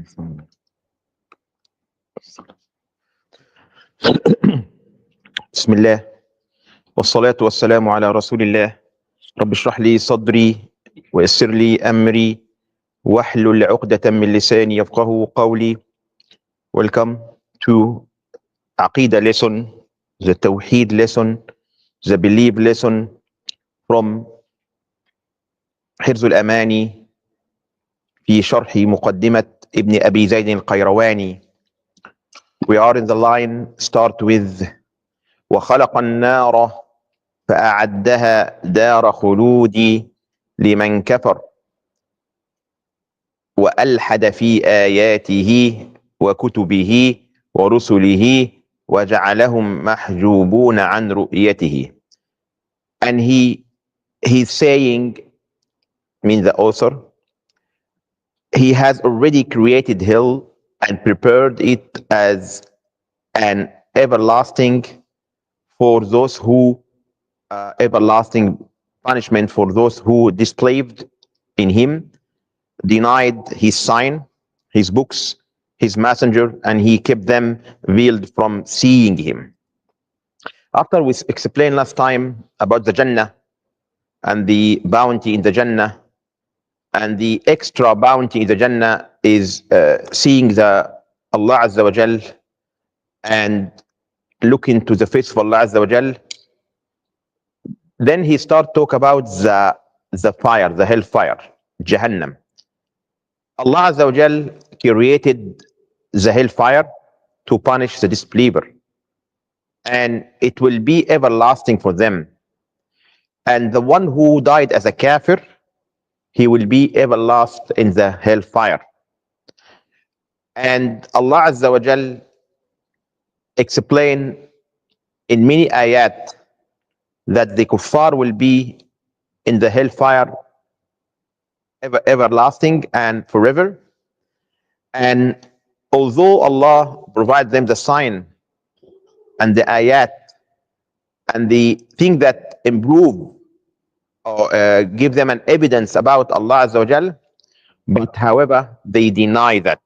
بسم الله والصلاة والسلام على رسول الله. رب اشرح لي صدري ويسر لي أمري واحلل عقدة من لساني يفقه قولي. Welcome to Aqidah lesson, the Tawheed lesson, the Belief lesson from حرز الأماني في شرح مقدمة ابن أبي زيد القيرواني. We are in the line start with وخلق النار فأعدها دار خلود لمن كفر وألحد في آياته وكتبه ورسله وجعلهم محجوبون عن رؤيته. And he's saying, means the author, he has already created hell and prepared it as an everlasting for those who everlasting punishment for those who disbelieved in him, denied his sign, his books, his messenger, and he kept them veiled from seeing him. After we explained last time about the Jannah and the bounty in the Jannah, and the extra bounty in the Jannah is seeing the Allah Azza wa Jal and looking to the face of Allah Azza wa Jal. Then he start talk about the fire, the hellfire, Jahannam. Allah Azza wa Jal created the hellfire to punish the disbeliever, and it will be everlasting for them. And the one who died as a kafir, he will be everlasting in the hellfire. And Allah Azza wa Jal explain in many ayat that the kuffar will be in the hellfire everlasting and forever. And although Allah provides them the sign and the ayat and the thing that improve or give them an evidence about Allah Azza wa Jal, but however they deny that.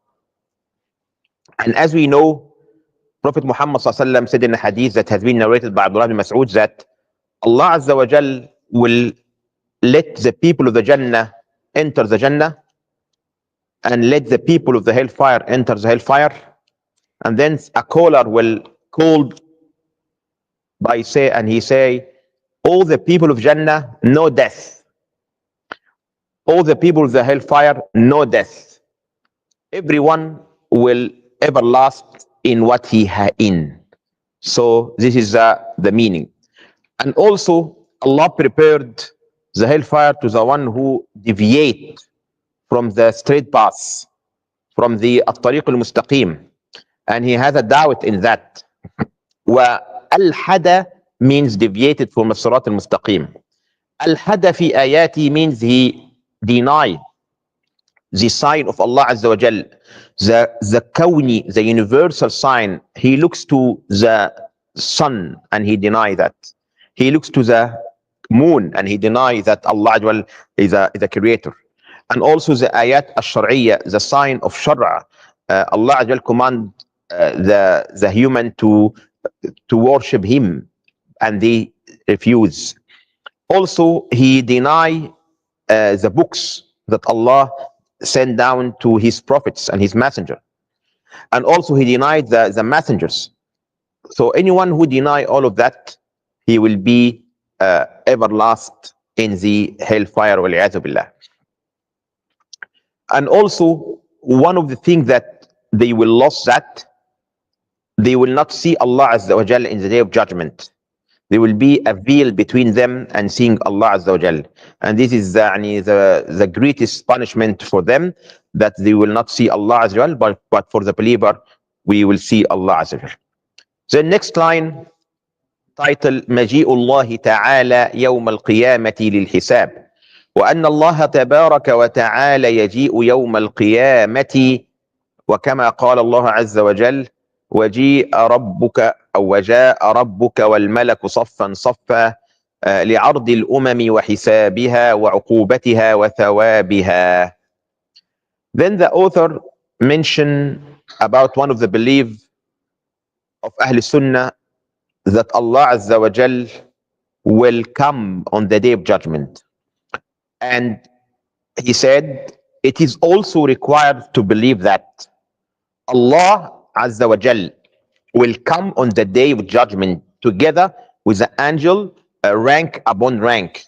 And as we know, Prophet Muhammad said in a hadith that has been narrated by Abdullah bin Mas'ud that Allah Azza wa Jal will let the people of the Jannah enter the Jannah and let the people of the hellfire enter the hellfire, and then a caller will call by say, and he say, all the people of Jannah, no death. All the people of the hellfire, no death. Everyone will everlast in what he in. So this is the meaning. And also Allah prepared the hellfire to the one who deviate from the straight path, from the الطريق المستقيم, and he has a doubt in that. وألحد means deviated from الصراط المستقيم. ألحد في آياتي means he denied the sign of Allah Azza wa Jal, the kawni, the universal sign. He looks to the sun and he denied that. He looks to the moon and he denies that Allah Azza wa Jal is a creator. And also the ayat al-shar'iyya, the sign of Sharah. Allah Azza wa Jal command the human to worship him, and they refuse. Also, he deny the books that Allah sent down to his prophets and his messenger. And also he denied the messengers. So anyone who deny all of that, he will be everlast in the hellfire, wal-'iyadhu billah. And also one of the things that they will lose, that they will not see Allah Azza wa Jal in the day of judgment. There will be a veil between them and seeing Allah Azza wa Jal. And this is the greatest punishment for them, that they will not see Allah Azza wa Jal, but for the believer, we will see Allah Azza wa Jal. The next line, title, مجيء الله تعالى يوم القيامة للحساب. وأن الله تبارك وتعالى يجيء يوم القيامة وكما قال الله عز وجل وجيء ربك أو وجاء ربك والملك صفا صفا لعرض الأمم وحسابها وعقوبتها وثوابها. Then the author mention about one of the belief of Ahl Sunnah that Allah Azza wa Jal will come on the day of judgment. And he said, it is also required to believe that Allah Azza wa Jal will come on the day of judgment together with the angel, rank upon rank.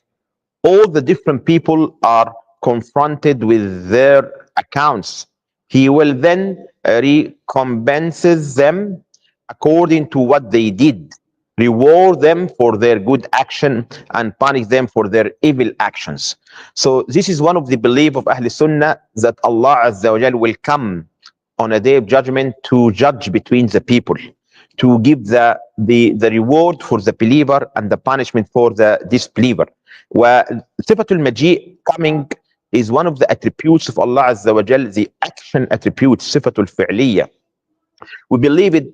All the different people are confronted with their accounts. He will then recompenses them according to what they did, reward them for their good action, and punish them for their evil actions. So this is one of the belief of Ahl Sunnah, that Allah Azza wa Jal will come on a day of judgment to judge between the people, to give the reward for the believer and the punishment for the disbeliever. وصفة المجيء, coming, is one of the attributes of Allah Azza wa Jal, the action attribute, صفة الفعلية. We believe it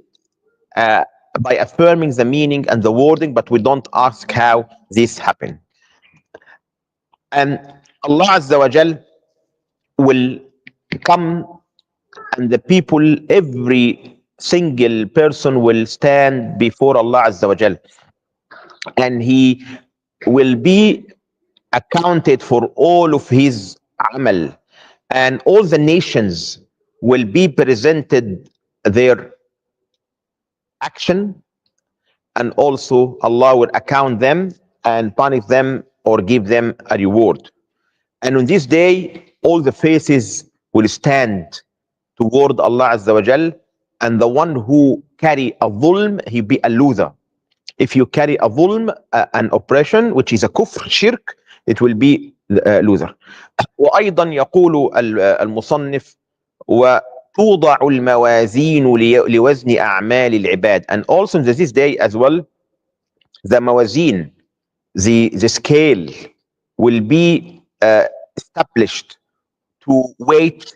by affirming the meaning and the wording, but we don't ask how this happened. And Allah Azza wa Jal will come, and the people, every single person will stand before Allah Azza wa Jal, and he will be accounted for all of his amal, and all the nations will be presented their action, and also Allah will account them and punish them or give them a reward. And on this day, all the faces will stand toward Allah Azza wa Jal, and the one who carry a dhulm, he be a loser. If you carry a dhulm, an oppression, which is a kufr, shirk, it will be loser. وأيضا يقول المصنف وتوضع الموازين لوزن أعمال العباد. And also in this day as well, the mawazin, the scale, will be established to weight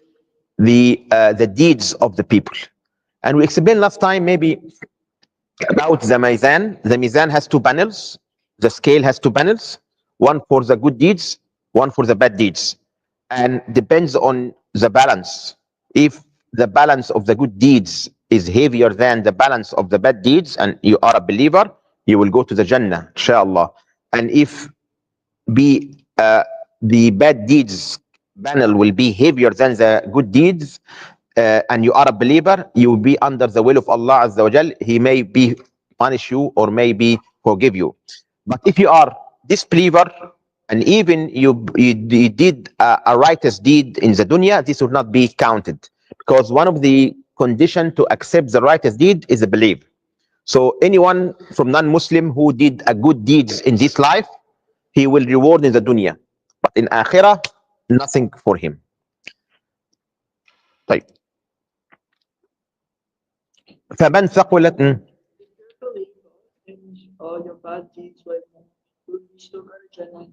the deeds of the people. And we explained last time maybe about the mizan. The mizan has two panels. The scale has two panels, one for the good deeds, one for the bad deeds, and depends on the balance. If the balance of the good deeds is heavier than the balance of the bad deeds, and you are a believer, you will go to the Jannah, inshallah. And if the bad deeds panel will be heavier than the good deeds, and you are a believer, you will be under the will of Allah Azza wa Jal. He may be punish you or maybe forgive you. But if you are disbeliever, and even you did a righteous deed in the dunya, this will not be counted, because one of the condition to accept the righteous deed is a belief. So anyone from non-Muslim who did a good deeds in this life, he will reward in the dunya, but in akhirah, nothing for him. طيب. فمن ثقلت all your bad deeds will you still go to Jannah?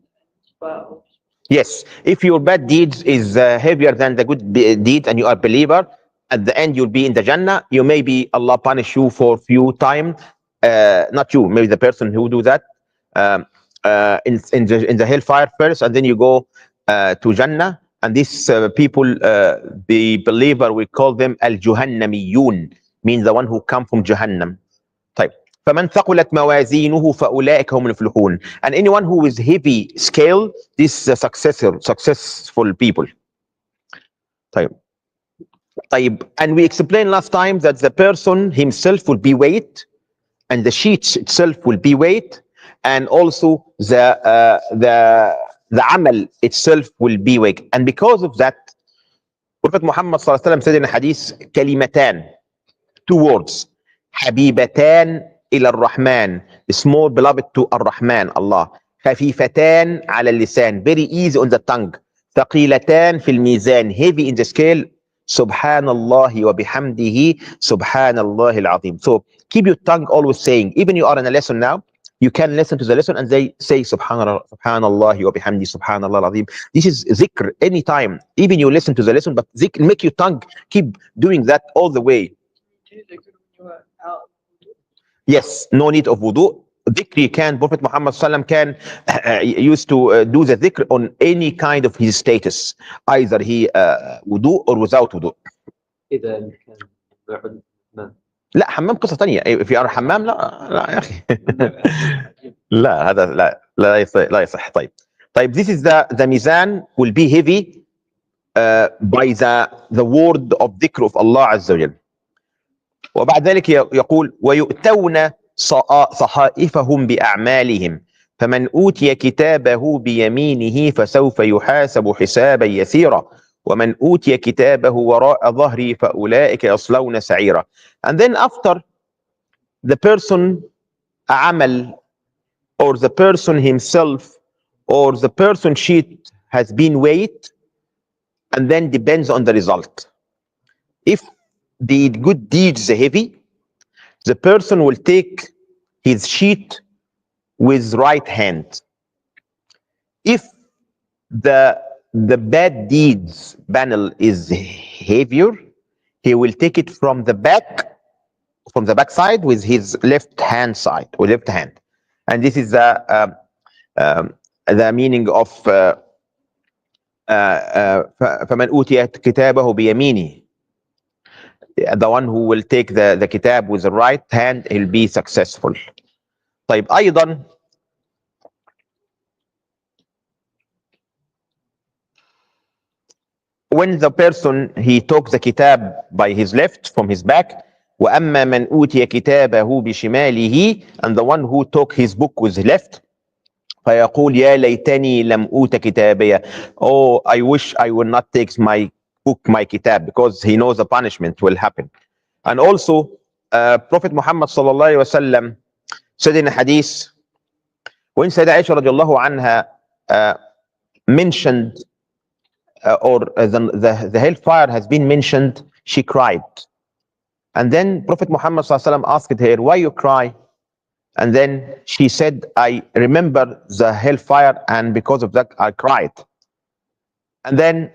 Wow. Yes, if your bad deeds is heavier than the good deed and you are a believer, at the end you'll be in the Jannah. You maybe Allah punish you for few time, not you, maybe the person who do that, in the hellfire first, and then you go to Jannah. And these people, the believer, we call them al-Juhannamiyun, means the one who come from Jahannam. طيب. فمن ثقلت موازينه فأولئك هم المفلحون. And anyone who is heavy scale, this is a successful people. طيب. طيب. And we explained last time that the person himself will be weight, and the sheets itself will be weight, and also the amal itself will be weight. And because of that, Prophet Muhammad sallallahu alaihi wasallam said in a hadith, kalimatan, two words, habibatan ila ar-Rahman, is more beloved to ar-Rahman, Allah. Khafifatan ala al-lisan, very easy on the tongue. Thaqilatan fil mizan, heavy in the scale. Subhanallahi wa bihamdihi, subhanallahi al-azim. So keep your tongue always saying, even you are in a lesson now, you can listen to the lesson and they say subhanallah wa bihamdi, subhanallah al-azim. This is zikr anytime. Even you listen to the lesson, but zikr, make your tongue keep doing that all the way. Yes, no need of wudu. Dhikr can, Prophet Muhammad sallam can used to do the dhikr on any kind of his status, either he wudu or without wudu. إذا كان يقعد الحمام. لا حمام قصه ثانيه، في حمام، لا لا يا اخي. لا هذا لا يصح. طيب this is the ميزان will be heavy by the word of ذكر of الله عز وجل. وبعد ذلك يقول ويؤتون صحائفهم بأعمالهم فمن أوتي كتابه بيمينه فسوف يحاسب حسابا يسيرا ومن أوتي كتابه وراء ظهره فأولئك يصلون سعيرا. And then after the person عمل or the person himself or the person sheet has been weighed, and then depends on the result. If the good deeds are heavy, the person will take his sheet with right hand. If the bad deeds panel is heavier, he will take it from the back side with his left hand side or left hand. And this is the meaning of فمن أوتي كتابه بيمينه. The one who will take the kitab with the right hand, he'll be successful. طيب أيضا when the person he took the kitab by his left from his back, وأما من أوتي كتابه بشماله, and the one who took his book with his left, فيقول يا ليتني لم أوت كتابي. Oh, I wish I would not take my book, my kitab, because he knows the punishment will happen. And also Prophet Muhammad sallallahu alaihi wasallam said in a hadith, when Sayyidah Aisha radiallahu anha mentioned or the hellfire has been mentioned, she cried. And then Prophet Muhammad sallallahu alaihi wasallam asked her, why you cry? And then she said, I remember the hellfire and because of that I cried. And then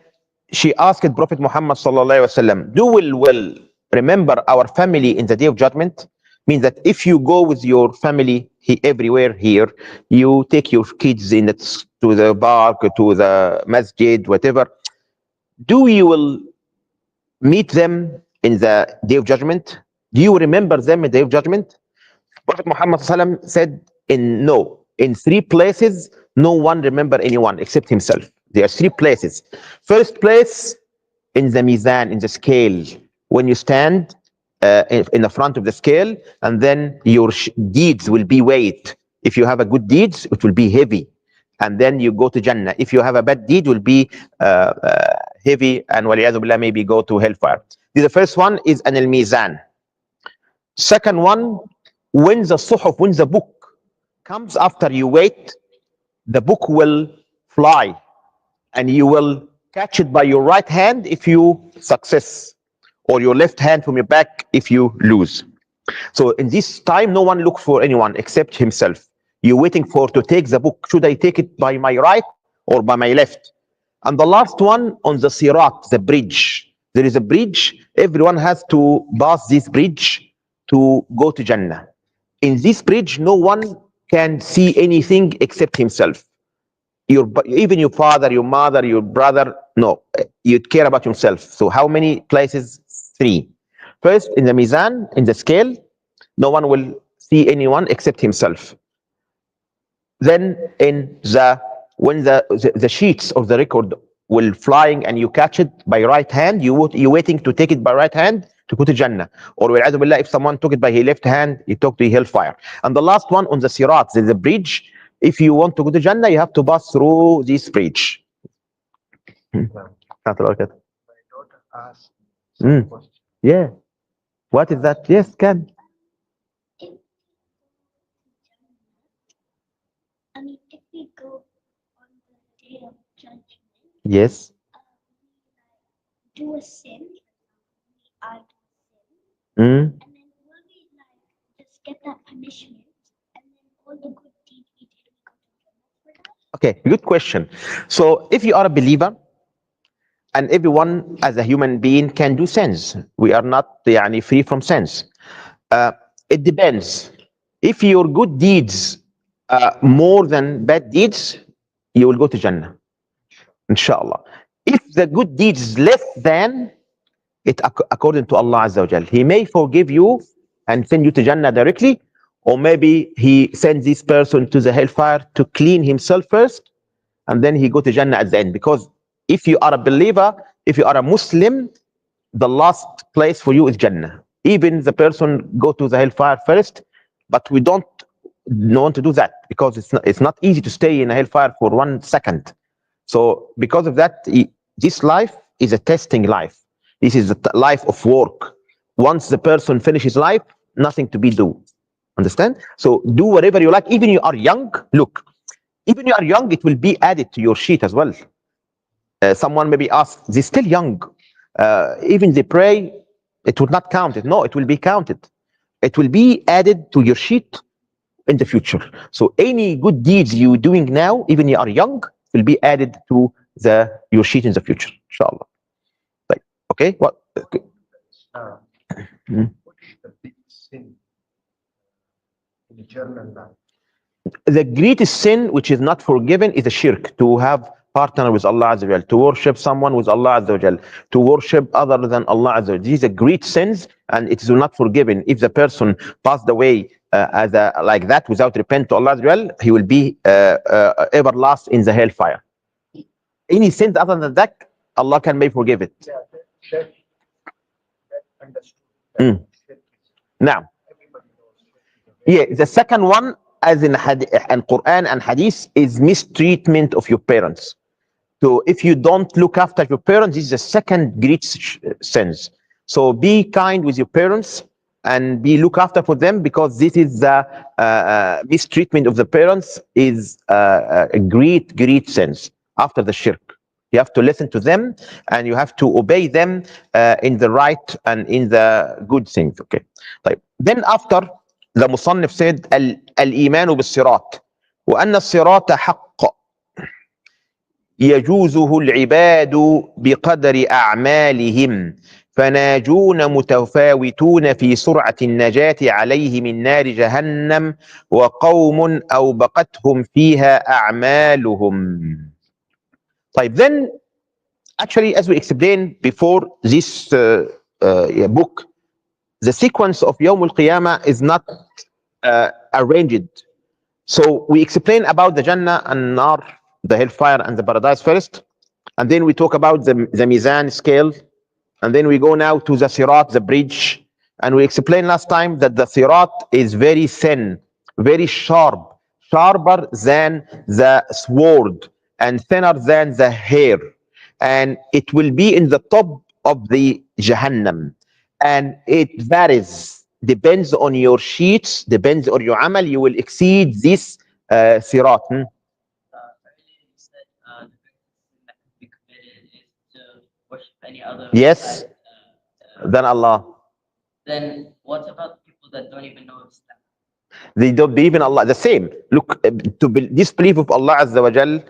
she asked Prophet Muhammad sallallahu alaihi wasallam, do we will remember our family in the day of judgment? Means that if you go with your family everywhere here, you take your kids in it to the park, to the masjid, whatever, do you will meet them in the day of judgment? Do you remember them in the day of judgment? Prophet Muhammad sallallahu alaihi wasallam said in three places, no one remember anyone except himself. There are three places. First place, in the mizan, in the scale, when you stand in the front of the scale, and then your deeds will be weighed. If you have a good deeds, it will be heavy, and then you go to Jannah. If you have a bad deed, it will be heavy, and waliyadu billah, maybe go to hellfire. The first one is an al-mizan. Second one, when the suhuf, when the book comes after you wait, the book will fly and you will catch it by your right hand if you success, or your left hand from your back if you lose. So in this time, no one look for anyone except himself. You're waiting for to take the book. Should I take it by my right or by my left? And the last one, on the sirat, the bridge. There is a bridge. Everyone has to pass this bridge to go to Jannah. In this bridge, no one can see anything except himself. Even your father, your mother, your brother, no, you care about yourself. So how many places? Three. First, in the mizan, in the scale, no one will see anyone except himself. Then in when the sheets of the record will flying and you catch it by right hand, you're waiting to take it by right hand to go to Jannah. Or if someone took it by his left hand, he took to hellfire. And the last one, on the sirat, there's a bridge. If you want to go to Jannah, you have to pass through this bridge. My daughter asked Mm. some question. Yeah. What is that? Yes, can. I mean, if we go on the day of judgment, Yes. we do a sin, we are Mm. and then will we just get that punishment, and then all the good deeds we did, we go to Jannah for that? Okay, good question. So if you are a believer, and everyone as a human being can do sins, we are not free from sins. It depends. If your good deeds more than bad deeds, you will go to Jannah, inshallah. If the good deeds less than, according to Allah Azza wa Jal. He may forgive you and send you to Jannah directly, or maybe he sends this person to the hellfire to clean himself first, and then he go to Jannah at the end. Because if you are a believer, if you are a Muslim, the last place for you is Jannah. Even the person go to the hellfire first, but we don't want to do that because it's not easy to stay in a hellfire for 1 second. So because of that, this life is a testing life. This is a life of work. Once the person finishes life, nothing to be do. Understand? So do whatever you like. Even you are young, look, even you are young, it will be added to your sheet as well. Someone maybe asks, they're still young. Even they pray, it would not count it. No, it will be counted. It will be added to your sheet in the future. So any good deeds you're doing now, even you are young, will be added to your sheet in the future, inshallah. Like, okay, what? Okay. What is the big sin in eternal life? The greatest sin which is not forgiven is a shirk, to have partner with Allah Azza wa Jal, to worship someone with Allah Azza wa Jal, to worship other than Allah Azza wa Jal. These are great sins, and it is not forgiven. If the person passed away like that without repent to Allah Azza wa Jal, he will be everlasting in the hellfire. Any sin other than that, Allah may forgive it. Yeah, that understood. Now, Everybody knows. yeah, the second one, as in Quran and Hadith, is mistreatment of your parents. So if you don't look after your parents, this is the second great sins. So be kind with your parents and look after for them, because this is the mistreatment of the parents is a great sins after the shirk. You have to listen to them and you have to obey them in the right and in the good things. Okay. Then after, the Musannif said, Al-Imanu bil-Sirat, وأن الصراط حق يجوزه العباد بقدر أعمالهم فناجون متفاوتون في سرعة النجاة عليه من نار جهنم وقوم أوبقتهم فيها أعمالهم. Then, actually, as we explained before this book, the sequence of Yawm al-Qiyamah is not arranged. So we explain about the Jannah and Nar, the hellfire and the paradise first, and then we talk about the Mizan scale, and then we go now to the Sirat, the bridge, and we explained last time that the Sirat is very thin, very sharp, sharper than the sword and thinner than the hair, and it will be in the top of the Jahannam, and it varies, depends on your sheets, depends on your amal, you will exceed this Sirat. Yes, than Allah. Then what about people that don't even know Islam? They don't believe in Allah. The same. Look, disbelief of Allah Azza wa Jal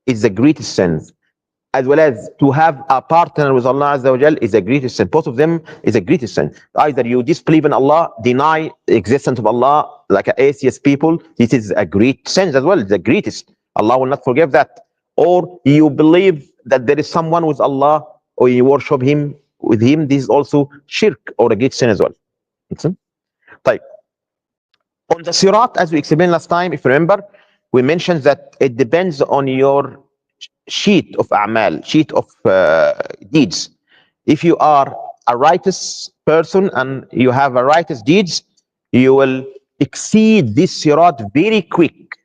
is the greatest sin, as well as to have a partner with Allah Azza wa Jal is the greatest sin. Both of them is the greatest sin. Either you disbelieve in Allah, deny the existence of Allah, like atheist people, this is a great sin as well, the greatest. Allah will not forgive that. Or you believe that there is someone with Allah, or you worship him with him, this is also shirk or a great sin as well. Like, on the Sirat, as we explained last time, if you remember, we mentioned that it depends on your sheet of a'mal, sheet of deeds. If you are a righteous person and you have a righteous deeds, you will exceed this Sirat very quick,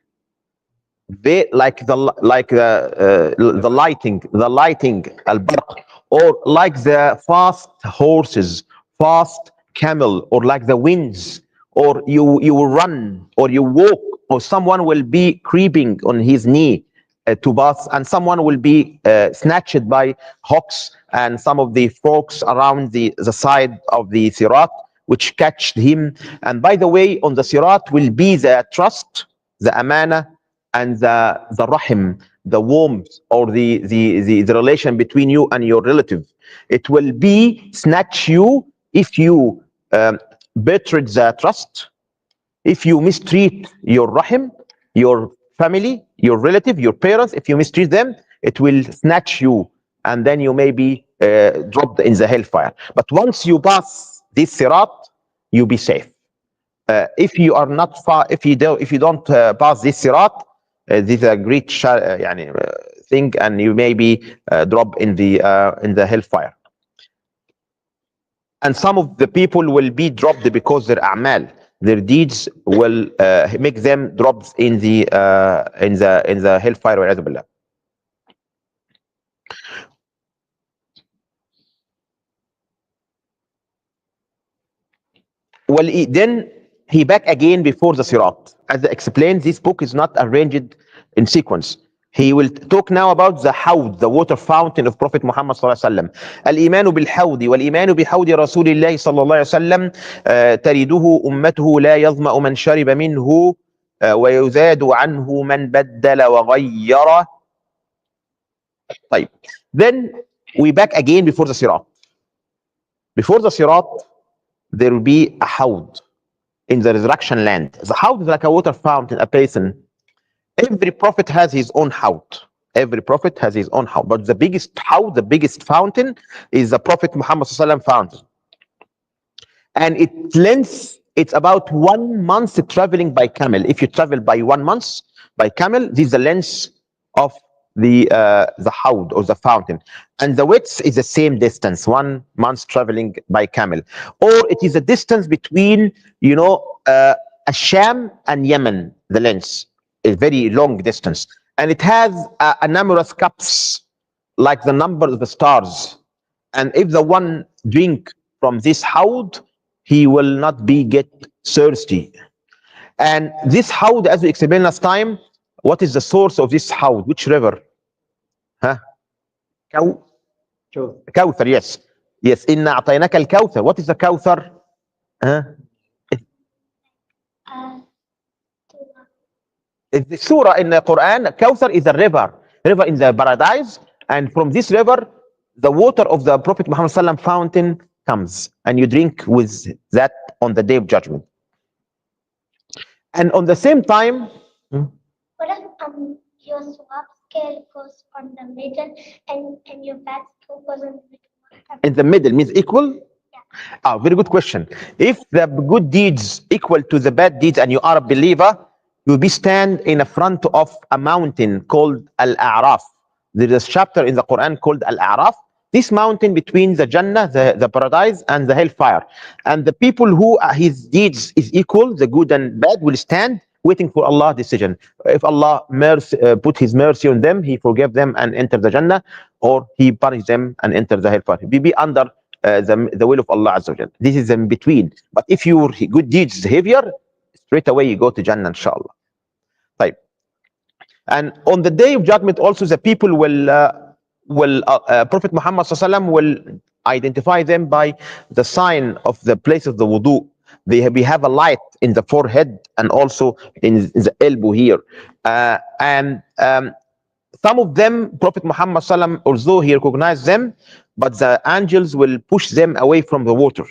like the lighting, al-barq, or like the fast horses, fast camel, or like the winds, or you will run, or you walk, or someone will be creeping on his knee to pass, and someone will be snatched by hawks and some of the frogs around the side of the Sirat, which catch him. And by the way, on the Sirat will be the trust, the amana, and the rahim, the warmth, or the relation between you and your relative. It will be snatch you if you betrayed the trust, if you mistreat your rahim, your family, your relative, your parents. If you mistreat them, it will snatch you, and then you may be dropped in the hellfire. But once you pass this sirat, you be safe. If you are not far, if you don't pass this sirat, this is a great thing, and you may be dropped in the hellfire. And some of the people will be dropped because their a'mal, their deeds will make them drop in the hellfire. وَعِيَاذُ بِاللَّهِ. Well, then he back again before the sirat. As I explained, this book is not arranged in sequence. He will talk now about the hawd, the water fountain of Prophet Muhammad صلى الله عليه وسلم. الإيمان بالحوض والإيمان بحوض رسول الله صلى الله عليه وسلم ترده أمته لا يظمأ من شرب منه ويزاد عنه من بدل وغير. طيب. Then we back again before the sirat. Before the sirat, there will be a hawd in the resurrection land. The hawd is like a water fountain, a basin. Every prophet has his own hawd. Every prophet has his own hawd. But the biggest hawd, the biggest fountain, is the Prophet Muhammad ﷺ fountain. And its length, it's about 1 month traveling by camel. If you travel by 1 month by camel, this is the length of the hawd or the fountain. And the width is the same distance, 1 month traveling by camel. Or it is a distance between, Asham and Yemen, the length. A very long distance, and it has a numerous cups like the number of the stars. And if the one drink from this hawd, he will not be get thirsty. And this hawd, as we explained last time, what is the source of this hawd? Which river? Kawthar, yes. Inna a'tainaka al-Kawthar. What is the Kawthar? The surah in the Quran, Kawthar is a river in the paradise, and from this river, the water of the Prophet Muhammad ﷺ fountain comes, and you drink with that on the day of judgment. And on the same time, What if your swab scale goes on the middle and your bad scale goes on the middle? in the middle means equal? Very good question. If the good deeds equal to the bad deeds and you are a believer, you'll be stand in the front of a mountain called Al-A'raf. There is a chapter in the Quran called Al-A'raf. This mountain between the Jannah, the paradise, and the hellfire. And the people who his deeds is equal, the good and bad, will stand waiting for Allah's decision. If Allah put his mercy on them, he forgive them and enter the Jannah, or he punish them and enter the hellfire. We be under the will of Allah Azza wa Jal. This is in between. But if your good deeds heavier, straight away you go to Jannah, inshallah. Right. And on the day of judgment, also the people will Prophet Muhammad ﷺ will identify them by the sign of the place of the wudu. We have a light in the forehead and also in the elbow here. And some of them, Prophet Muhammad ﷺ, although he recognized them, but the angels will push them away from the water.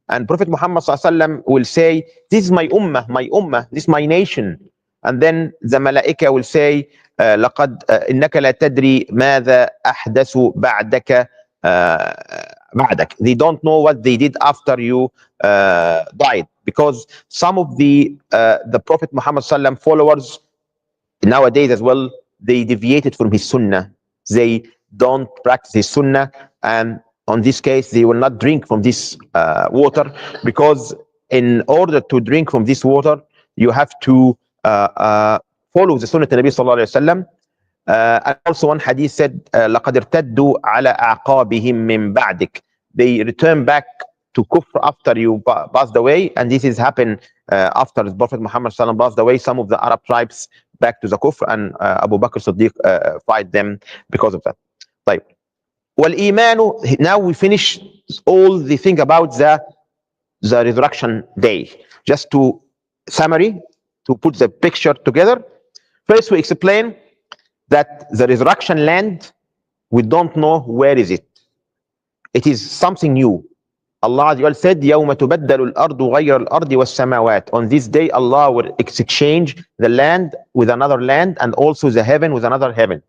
And Prophet Muhammad ﷺ will say, this is my ummah, this is my nation. And then the malaika will say, لقد إنك لا تدري ماذا أحدثوا بعدك بعدك. They don't know what they did after you died, because some of the Prophet Muhammad ﷺ followers nowadays as well, they deviated from his sunnah. They don't practice his sunnah, and on this case they will not drink from this water, because in order to drink from this water you have to follow the sunnah of Nabi sallallahu alaihi wasallam. And also one hadith said, لقد ارتدوا على أعقابهم من بعدك. They return back to kufr after you passed away, and this has happened after the Prophet Muhammad sallallahu passed away. Some of the Arab tribes back to the kufr, and Abu Bakr Siddiq fight them because of that. طيب. والإيمان, now we finish all the thing about the resurrection day. Just to summary, to put the picture together. First, we explain that the resurrection land, we don't know where is it. It is something new. Allah said, يَوْمَ تُبَدَّلُ الْأَرْضُ غَيْرَ الْأَرْضِ وَالسَّمَاوَاتِ. On this day, Allah will exchange the land with another land, and also the heaven with another heaven.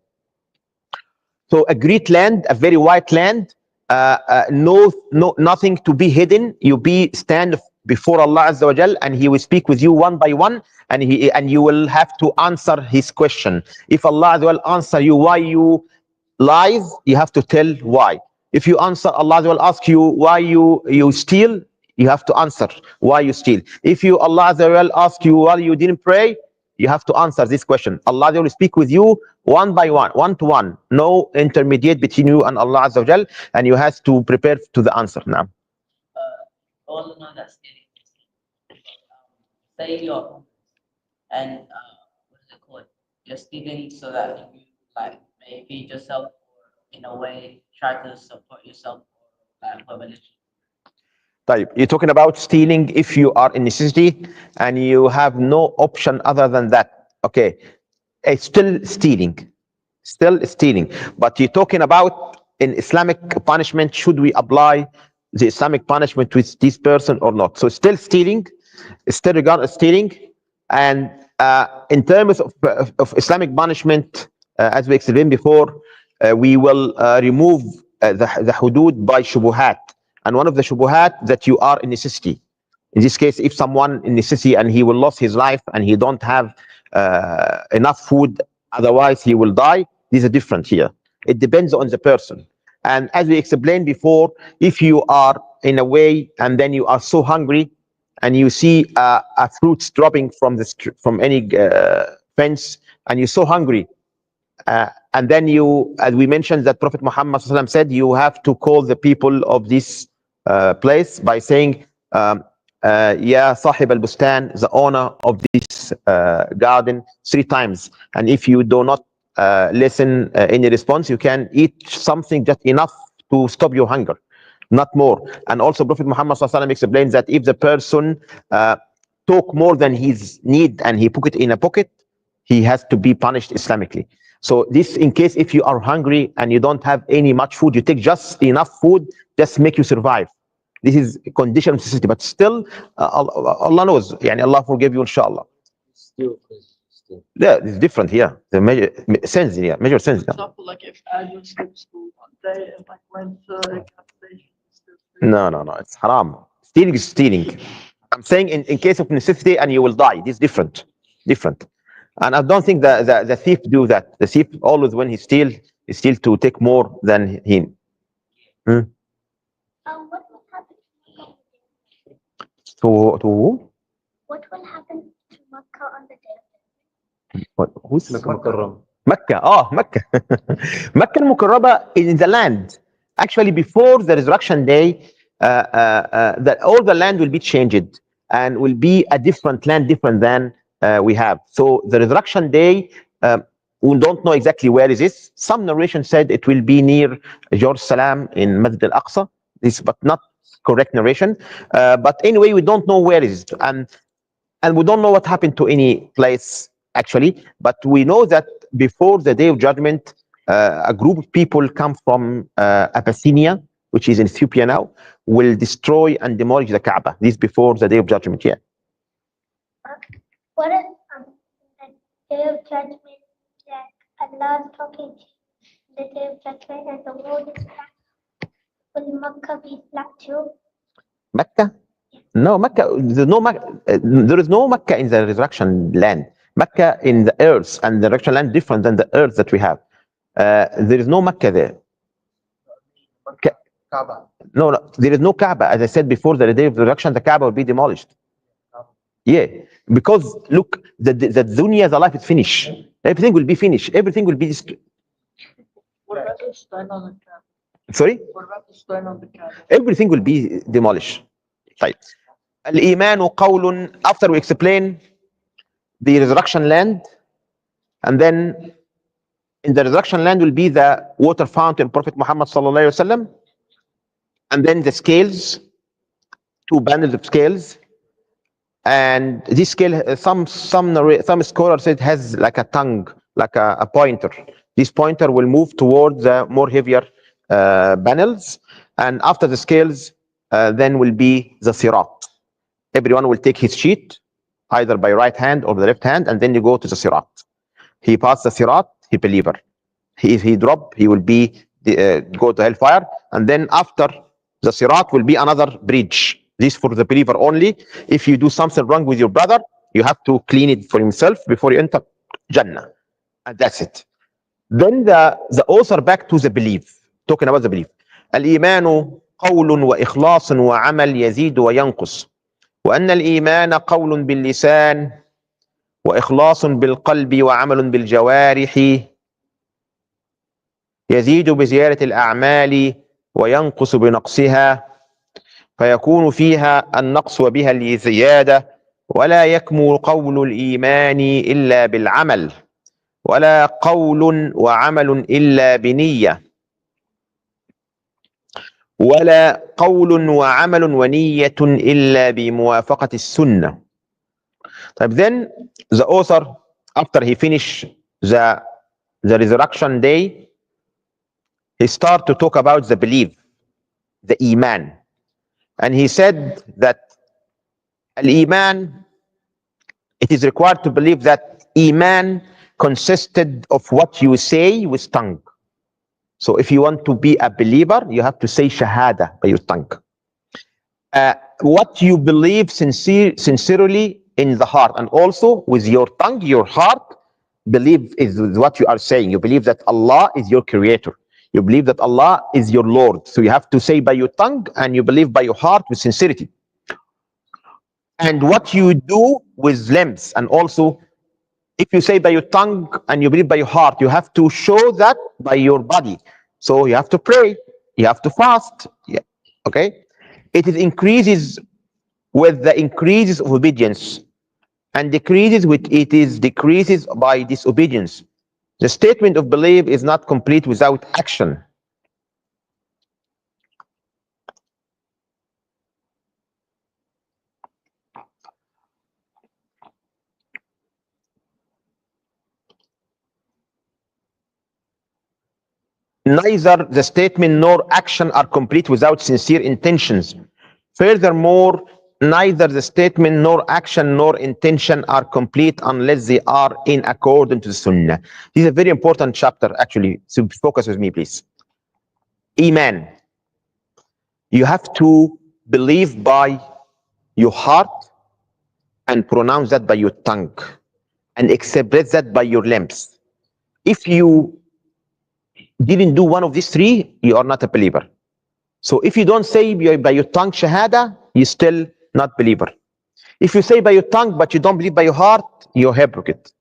So a great land, a very white land, nothing to be hidden. You stand before Allah Azza wa Jal, and He will speak with you one by one, and you will have to answer His question. If Allah Azza wa Jal answer you why you lies, you have to tell why. If you answer, Allah will ask you why you steal, you have to answer why you steal. If you Allah will ask you why you didn't pray, you have to answer this question. Allah will speak with you one by one to one, no intermediate between you and Allah Azza wa Jal, and you have to prepare to the answer now. All know that stealing is sin. Say you're homeless and what is it called? You're stealing so that you like may feed yourself or in a way try to support yourself or for religion. طيب, you're talking about stealing if you are in necessity and you have no option other than that. Okay, it's still stealing, but you're talking about in Islamic punishment, should we apply the Islamic punishment with this person or not? So still stealing, still regarded as stealing. And in terms of Islamic punishment, as we explained before, we will remove the hudud by shubuhat. And one of the shubuhat that you are in necessity. In this case, if someone in necessity and he will lose his life and he don't have enough food, otherwise he will die, these are different here. It depends on the person. And as we explained before, if you are in a way and then you are so hungry and you see a fruits dropping from any fence and you're so hungry, and then you, as we mentioned, that Prophet Muhammad ﷺ said, you have to call the people of this place by saying, Ya Sahib al-Bustan, the owner of this garden, 3 times. And if you do not listen any response, you can eat something just enough to stop your hunger, not more. And also Prophet Muhammad ﷺ explains that if the person took more than his need and he put it in a pocket, he has to be punished Islamically. So this, in case if you are hungry and you don't have any much food, you take just enough food, just make you survive. This is a condition of necessity, but still, Allah knows. Yani Allah forgive you, inshallah. Still. Yeah, it's different here. The major sense here, major sense. For example, like if Adam skipped school one day and like went to a gas station, No, it's haram. Stealing is stealing. I'm saying in case of necessity and you will die. This is different. And I don't think the thief do that. The thief always, when he steal to take more than him. What will happen To who? What will happen to Makkah on the day? Who's Makkah. Mecca? Oh, Mecca. Mecca al-Mukarrama is in the land. Actually, before the resurrection day, that all the land will be changed and will be a different land, different than we have. So the resurrection day, we don't know exactly where is this. Some narration said it will be near Jerusalem in Masjid al-Aqsa. This, but not correct narration. But anyway, we don't know where is it, and we don't know what happened to any place actually. But we know that before the day of judgment, a group of people come from Abyssinia, which is in Ethiopia now, will destroy and demolish the Kaaba. This before the day of judgment. Yeah. What if the day of judgment, like Allah is talking to you, the day of judgment and the world is flat? Will Makkah be flat too? Mecca? No, Mecca. There is no Mecca in the resurrection land. Mecca in the earth and the resurrection land different than the earth that we have. There is no Mecca there. Kaaba. No, there is no Kaaba. As I said before, the day of the resurrection, the Kaaba will be demolished. Yeah, because look, the dunya, the life is finished. Everything will be finished. Everything will be. what about the stone on the Kaaba? Sorry? What about the stone on the Kaaba? Everything will be demolished. Right. Al-Iman qawlun, after we explain the resurrection land, and then in the resurrection land will be the water fountain, Prophet Muhammad sallallahu alaihi wasallam, and then the scales, 2 bundles of scales, and this scale, some scholars said has like a tongue, like a pointer. This pointer will move towards the more heavier bundles, and after the scales, then will be the sirat. Everyone will take his sheet, either by right hand or the left hand, and then you go to the sirat. He passed the sirat, he believer. If he drop, he will be go to hellfire, and then after the sirat will be another bridge. This for the believer only. If you do something wrong with your brother, you have to clean it for himself before you enter Jannah, and that's it. Then the author back to the belief, talking about the belief. الإيمان قول وإخلاص وعمل يزيد وينقص وأن الإيمان قول باللسان وإخلاص بالقلب وعمل بالجوارح يزيد بزيادة الأعمال وينقص بنقصها فيكون فيها النقص وبها الزيادة ولا يكمل قول الإيمان إلا بالعمل ولا قول وعمل إلا بنية ولا قول وعمل ونية إلا بموافقة السنة. طيب, then the author, after he finished the resurrection day, he started to talk about the belief, the iman, and he said that al-iman, it is required to believe that iman consisted of what you say with tongue. So if you want to be a believer, you have to say shahada by your tongue. What you believe sincerely in the heart, and also with your tongue, your heart, believe is what you are saying. You believe that Allah is your creator. You believe that Allah is your Lord. So you have to say by your tongue, and you believe by your heart with sincerity. And what you do with limbs, and also if you say by your tongue and you believe by your heart, you have to show that by your body. So you have to pray, you have to fast. Yeah. Okay. It is increases with the increases of obedience, and decreases with it is decreases by disobedience. The statement of belief is not complete without action. Neither the statement nor action are complete without sincere intentions. Furthermore, neither the statement nor action nor intention are complete unless they are in accordance to the Sunnah. This is a very important chapter, actually. So focus with me, please. Iman. You have to believe by your heart and pronounce that by your tongue and express that by your limbs. If you didn't do one of these three, you are not a believer. So if you don't say by your tongue shahada, you're still not believer. If you say by your tongue but you don't believe by your heart, you're hypocrite.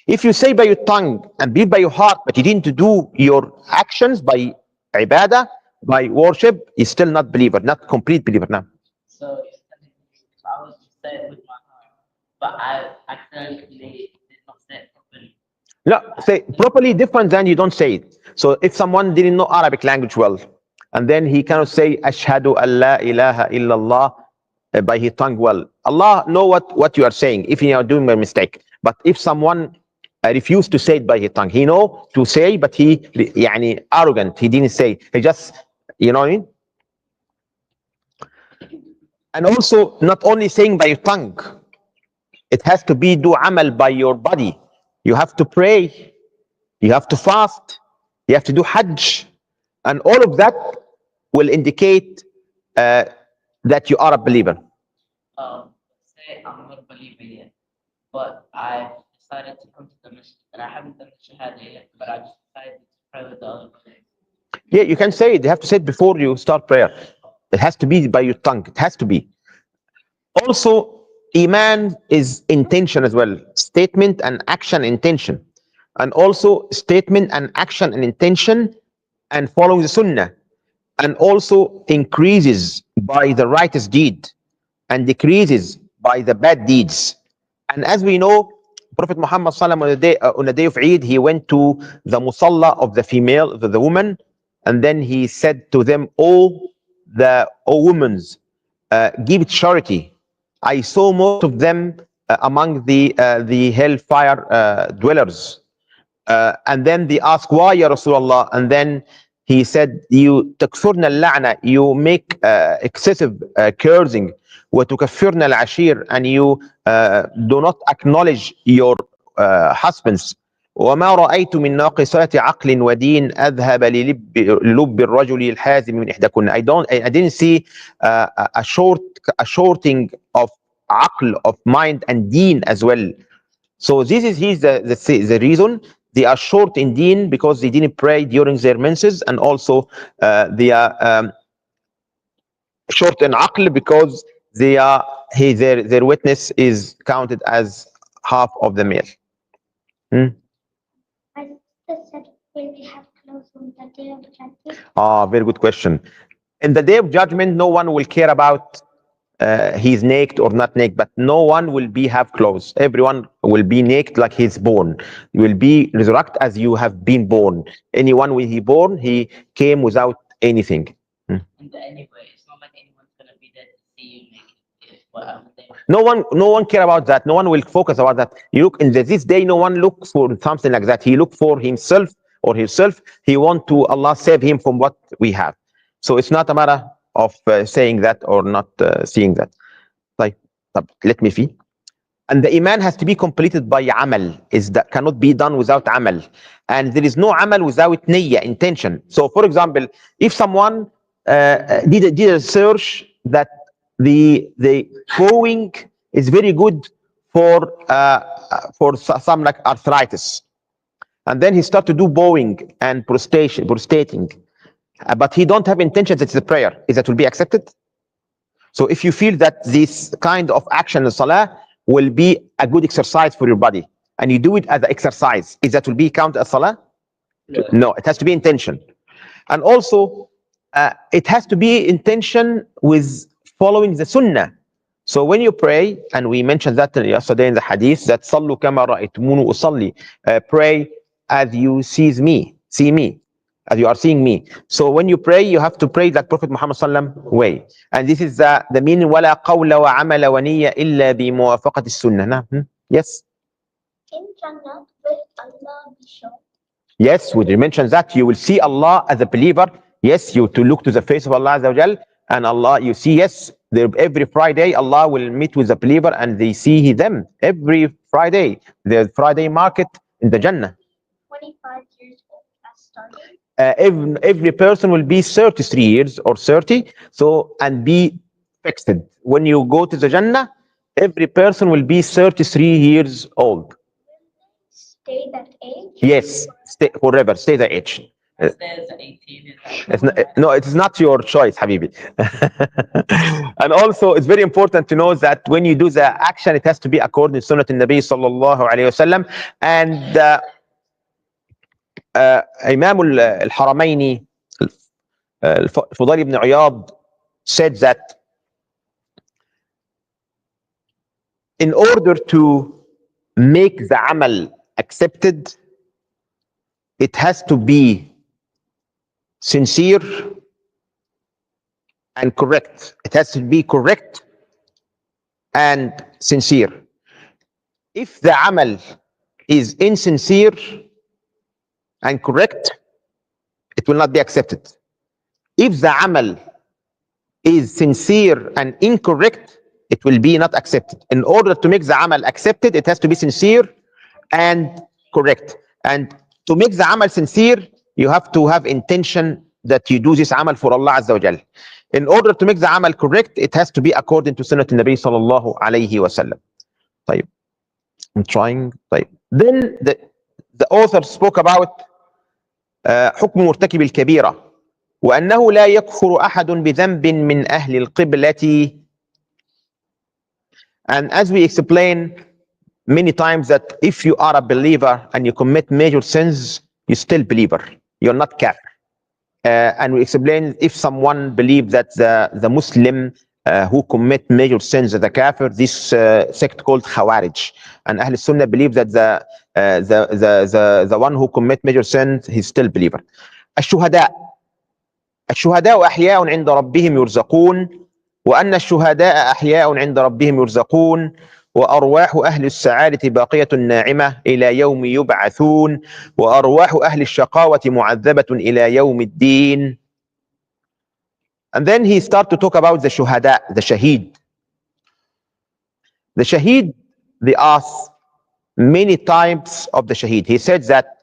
If you say by your tongue and believe by your heart but you didn't do your actions by ibadah, by worship, you're still not believer, not complete believer now. So you're telling me if I was to say it with my heart, but I accidentally did not say it properly. No, say properly different than you don't say it. So if someone didn't know Arabic language well, and then he cannot say ashhadu an la ilaha illallah by his tongue well, Allah know what you are saying if you are doing a mistake. But if someone refused to say it by his tongue, he know to say, but he yani arrogant, he didn't say, he just, you know what I mean? And also not only saying by your tongue, it has to be do amal by your body. You have to pray, you have to fast, you have to do hajj, and all of that will indicate that you are a believer. Say I'm not a believer yet, but I decided to come to the masjid and I haven't done the shahada yet, but I just decided to pray with the other believers. Yeah, you can say it. You have to say it before you start prayer. It has to be by your tongue. It has to be. Also, iman is intention as well. Statement and action, intention. And also statement and action and intention and following the sunnah. And also increases by the righteous deed and decreases by the bad deeds. And as we know, Prophet Muhammad sallam on the day of Eid, he went to the musalla of the female, the woman, and then he said to them, "O women, give charity." I saw most of them among the hellfire dwellers. And then they asked, "Why, Ya Rasulullah?" And then he said, "You takfurna al-la'na, you make excessive cursing, wa tukaffirna al-ashir, and you do not acknowledge your husbands, وما رأيت من ناقصات عقل ودين أذهب للب الرجل الحازم من إحداكن. I didn't see a shorting of عقل, of mind and deen as well. So this is the reason they are short in deen, because they didn't pray during their menses, and also they are short in aql because they are their witness is counted as half of the male. My sister said, will we have clothes on the day of judgment? Very good question. In the day of judgment, no one will care about he's naked or not naked, but no one will have clothes. Everyone will be naked like he's born. You will be resurrected as you have been born. Anyone when he born, he came without anything. And anyway, it's not like anyone's gonna be there to see you naked. No one care about that. No one will focus about that. You look in this day, no one looks for something like that. He look for himself or herself. He want to Allah save him from what we have. So it's not a matter of saying that or not seeing that. Like, let me see. And the iman has to be completed by amal. Is that cannot be done without amal. And there is no amal without niyyah, intention. So, for example, if someone did a search that the bowing is very good for some like arthritis, and then he start to do bowing and prostrating, but he don't have intention that it's a prayer, is that will be accepted? So if you feel that this kind of action in salah will be a good exercise for your body, and you do it as an exercise, is that will be counted as salah? No, it has to be intention. And also it has to be intention with following the sunnah. So when you pray, and we mentioned that yesterday in the hadith, that sallu kama ra'aytumuni usalli, pray as you see me, as you are seeing me. So when you pray, you have to pray like Prophet Muhammad sallam way. And this is the meaning, وَلَا قَوْلَ وَعَمَلَ وَنِيَّ إِلَّا بِمُوَافَقَةِ السُّنَّةِ. Yes? In Jannah, will Allah be shown? Yes, we mentioned that you will see Allah as a believer. Yes, you to look to the face of Allah Azza wa Jal, and Allah, you see, yes, every Friday Allah will meet with the believer and they see them every Friday. The Friday market in the Jannah. 25 years old as starting. Every person will be 33 years or 30, so, and be fixed. When you go to the Jannah, every person will be 33 years old. Stay that age? Yes, stay forever, stay the age. There's 18. No, it is not your choice, Habibi. And also, it's very important to know that when you do the action, it has to be according to Sunnah al-Nabi sallallahu alayhi wasallam. And Imam al-Haramaini, Fudayl ibn Iyad, said that in order to make the amal accepted, it has to be sincere and correct. It has to be correct and sincere. If the amal is insincere and correct, it will not be accepted. If the amal is sincere and incorrect, it will be not accepted. In order to make the amal accepted, it has to be sincere and correct. And to make the amal sincere, you have to have intention that you do this amal for Allah Azza wa Jal. In order to make the amal correct, it has to be according to Sunnah al-Nabi sallallahu alayhi wa sallam. طيب. I'm trying. طيب. Then the author spoke about حكم مرتكب الكبيرة وأنه لا يكفر أحد بذنب من أهل القبلة. And as we explained many times, that if you are a believer and you commit major sins, you're still believer. You're not kafir. And we explained, if someone believes that the Muslim who commit major sins is a kafir, this sect called Khawarij. And Ahl Sunnah believe that the one who commit major sins, he's still believer. الشهداء أحياء عند ربهم يرزقون وأن الشهداء أحياء عند ربهم يرزقون وأرواح أهل السعادة باقية ناعمة إلى يوم يبعثون وأرواح أهل الشقاوة معذبة إلى يوم الدين. And then he started to talk about the shuhada, the shaheed. The shaheed, they ask many types of the shaheed. He said that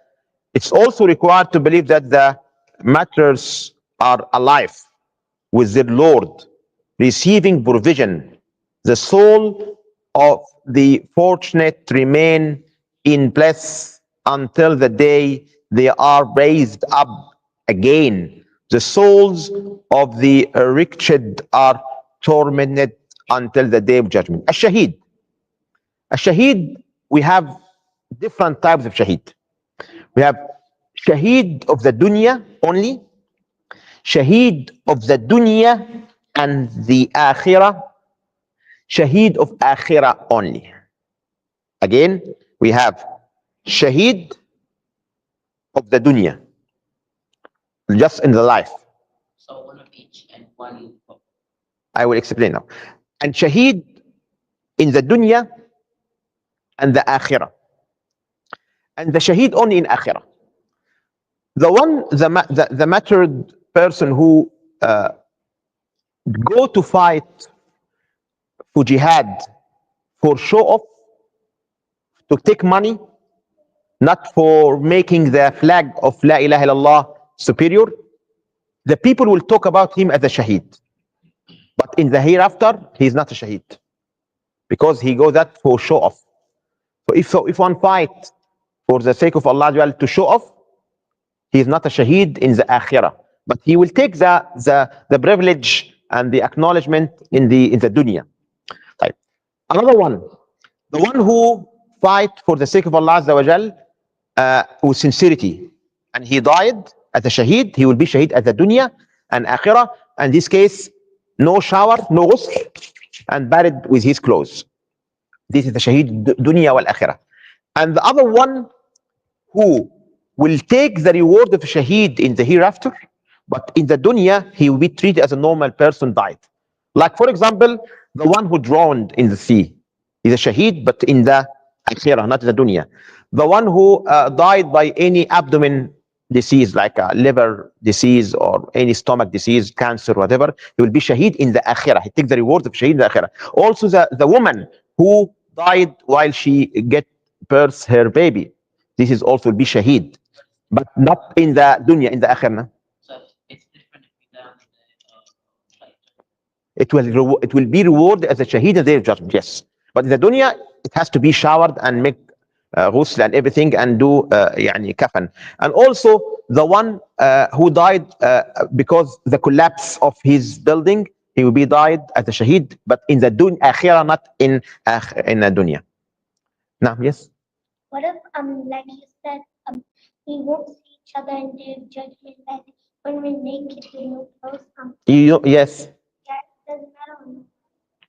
it's also required to believe that the martyrs are alive with their Lord, receiving provision. The soul of the fortunate remain in bliss until the day they are raised up again. The souls of the wretched are tormented until the day of judgment. Ash-Shaheed. Ash-Shaheed, we have different types of Shaheed. We have Shaheed of the dunya only, Shaheed of the dunya and the akhirah, Shaheed of akhirah only. Again, we have Shaheed of the dunya, just in the life. So one of each and one. I will explain now. And Shaheed in the dunya and the akhirah. And the Shaheed only in akhirah. The martyred person who go to fight for jihad, for show off, to take money, not for making the flag of La ilaha illallah superior, the people will talk about him as a shaheed. But in the hereafter, he is not a shaheed because he goes that for show off. So if one fight for the sake of Allah to show off, he is not a shaheed in the akhirah, but he will take the privilege and the acknowledgement in the dunya. Right. Another one, the one who fight for the sake of Allah with sincerity, and he died as a shaheed, he will be shaheed at the dunya and akhirah. In this case, no shower, no ghusl, and buried with his clothes. This is the shaheed dunya wal akhirah. And the other one who will take the reward of shaheed in the hereafter, but in the dunya he will be treated as a normal person died. Like for example, the one who drowned in the sea is a shaheed, but in the akhirah, not in the dunya. The one who died by any abdomen disease, like a liver disease or any stomach disease, cancer, whatever, he will be shaheed in the akhirah. He takes the reward of shaheed in the akhirah. Also, the woman who died while she get birth her baby, this is also will be shaheed, but not in the dunya, in the akhirah. So it's different if we down It will be rewarded as a shaheed in the day of judgment, yes. But in the dunya, it has to be showered and make ghusl and everything and do yani kafan. And also the one who died because the collapse of his building, he will be died as a shaheed, but in the akhirah, not in the dunya. Now, yes. What if, like you said, we won't see each other in the judgment, like when we're naked with no clothes? Yes. Yeah, it doesn't matter.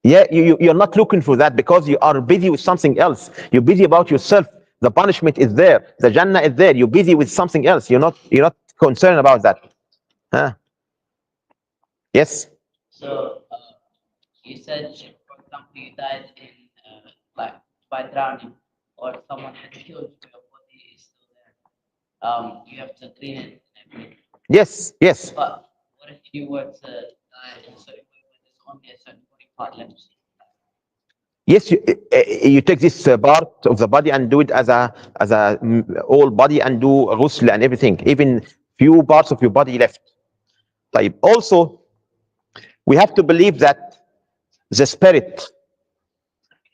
Yeah, you're not looking for that because you are busy with something else. You're busy about yourself. The punishment is there. The Jannah is there. You're busy with something else. You're not concerned about that. Huh? Yes. So you said, for example, you died in like by drowning, or someone had killed you, your body is still there. You have to clean it and everything. Yes. Yes. But what if you were to die in a certain way when there's only a certain body part left? Yes, you take this part of the body and do it as a whole body and do ghusl and everything, even few parts of your body left. Like also, we have to believe that the spirit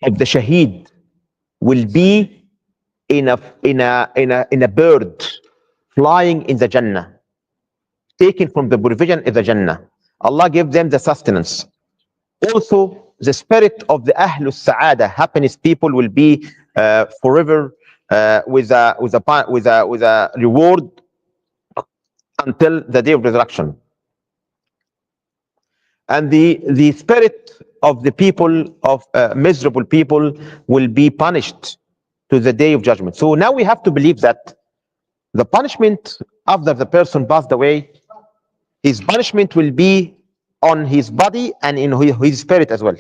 of the shaheed will be in a bird flying in the Jannah, taken from the provision of the Jannah. Allah gave them the sustenance. Also, the spirit of the Ahlul Sa'ada, happiness people, will be forever with a reward until the day of resurrection. And the spirit of the people of miserable people will be punished to the day of judgment. So now we have to believe that the punishment after the person passed away, his punishment will be on his body and in his spirit as well.